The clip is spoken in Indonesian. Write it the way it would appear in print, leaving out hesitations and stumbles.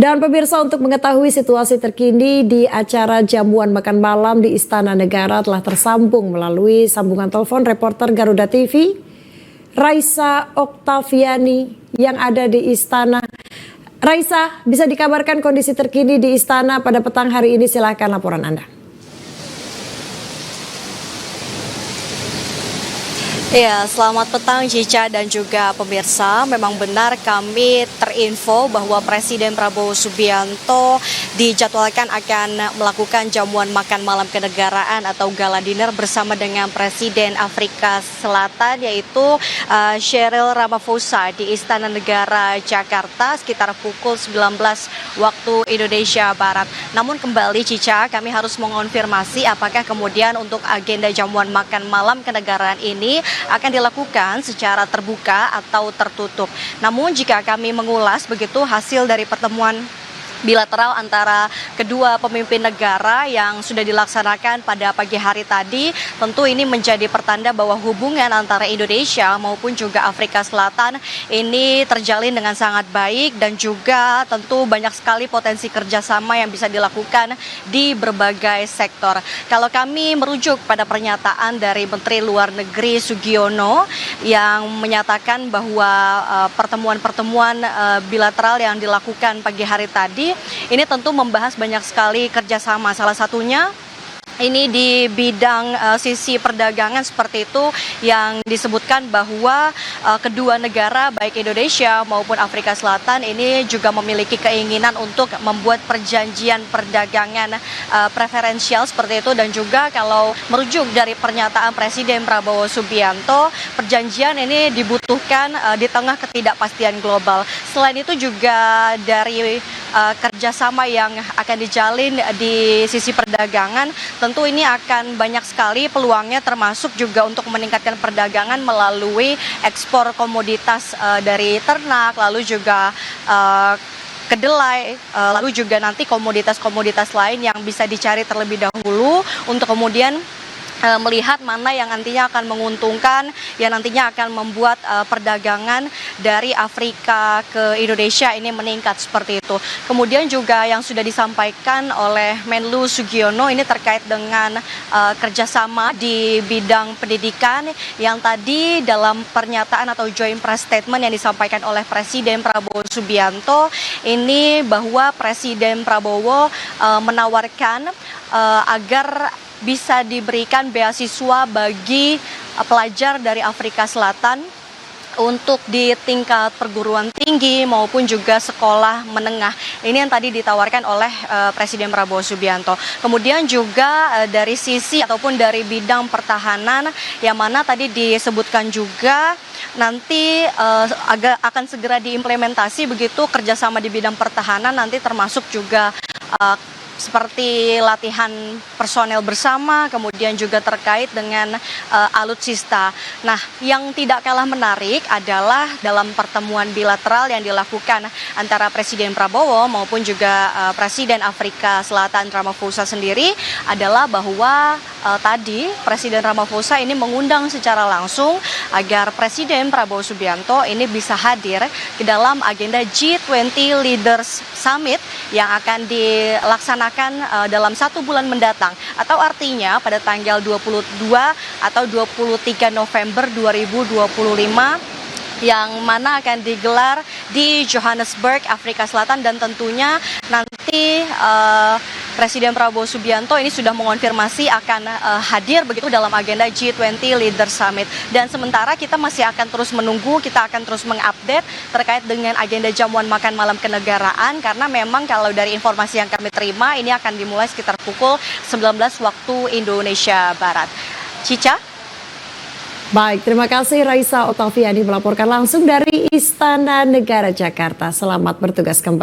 Dan pemirsa, untuk mengetahui situasi terkini di acara jamuan makan malam di Istana Negara telah tersambung melalui sambungan telepon reporter Garuda TV, Raisa Oktaviani yang ada di Istana. Raisa, bisa dikabarkan kondisi terkini di Istana pada petang hari ini? Silahkan laporan Anda. Ya, selamat petang Cica dan juga pemirsa. Memang benar kami terinfo bahwa Presiden Prabowo Subianto dijadwalkan akan melakukan jamuan makan malam kenegaraan atau gala dinner bersama dengan Presiden Afrika Selatan, yaitu Cyril Ramaphosa di Istana Negara Jakarta sekitar pukul 19 waktu Indonesia Barat. Namun kembali Cica, kami harus mengonfirmasi apakah kemudian untuk agenda jamuan makan malam kenegaraan ini akan dilakukan secara terbuka atau tertutup. Namun jika kami mengulas begitu hasil dari pertemuan bilateral antara kedua pemimpin negara yang sudah dilaksanakan pada pagi hari tadi, tentu ini menjadi pertanda bahwa hubungan antara Indonesia maupun juga Afrika Selatan ini terjalin dengan sangat baik dan juga tentu banyak sekali potensi kerjasama yang bisa dilakukan di berbagai sektor. Kalau kami merujuk pada pernyataan dari Menteri Luar Negeri Sugiono yang menyatakan bahwa pertemuan-pertemuan bilateral yang dilakukan pagi hari tadi ini tentu membahas banyak sekali kerjasama, salah satunya ini di bidang sisi perdagangan seperti itu, yang disebutkan bahwa kedua negara baik Indonesia maupun Afrika Selatan ini juga memiliki keinginan untuk membuat perjanjian perdagangan preferensial seperti itu. Dan juga kalau merujuk dari pernyataan Presiden Prabowo Subianto, perjanjian ini dibutuhkan di tengah ketidakpastian global. Selain itu juga dari kerjasama yang akan dijalin di sisi perdagangan, tentu ini akan banyak sekali peluangnya, termasuk juga untuk meningkatkan perdagangan melalui ekspor komoditas dari ternak, lalu juga kedelai, lalu juga nanti komoditas-komoditas lain yang bisa dicari terlebih dahulu untuk kemudian melihat mana yang nantinya akan menguntungkan, yang nantinya akan membuat perdagangan dari Afrika ke Indonesia ini meningkat seperti itu. Kemudian juga yang sudah disampaikan oleh Menlu Sugiono ini terkait dengan kerjasama di bidang pendidikan, yang tadi dalam pernyataan atau joint press statement yang disampaikan oleh Presiden Prabowo Subianto ini, bahwa Presiden Prabowo menawarkan agar bisa diberikan beasiswa bagi pelajar dari Afrika Selatan untuk di tingkat perguruan tinggi maupun juga sekolah menengah. Ini yang tadi ditawarkan oleh Presiden Prabowo Subianto. Kemudian juga dari sisi ataupun dari bidang pertahanan, yang mana tadi disebutkan juga nanti akan segera diimplementasi begitu kerjasama di bidang pertahanan, nanti termasuk juga seperti latihan personel bersama, kemudian juga terkait dengan alutsista. Nah, yang tidak kalah menarik adalah dalam pertemuan bilateral yang dilakukan antara Presiden Prabowo maupun juga Presiden Afrika Selatan Ramaphosa sendiri, adalah bahwa tadi Presiden Ramaphosa ini mengundang secara langsung agar Presiden Prabowo Subianto ini bisa hadir ke dalam agenda G20 Leaders Summit yang akan dilaksanakan dalam 1 bulan mendatang, atau artinya pada tanggal 22 atau 23 November 2025, yang mana akan digelar di Johannesburg, Afrika Selatan. Dan tentunya nanti Presiden Prabowo Subianto ini sudah mengonfirmasi akan hadir begitu dalam agenda G20 Leaders Summit. Dan sementara kita masih akan terus menunggu, kita akan terus mengupdate terkait dengan agenda jamuan makan malam kenegaraan, karena memang kalau dari informasi yang kami terima ini akan dimulai sekitar pukul 19 waktu Indonesia Barat. Cica? Baik, terima kasih Raisa Oktaviani melaporkan langsung dari Istana Negara Jakarta. Selamat bertugas kembali.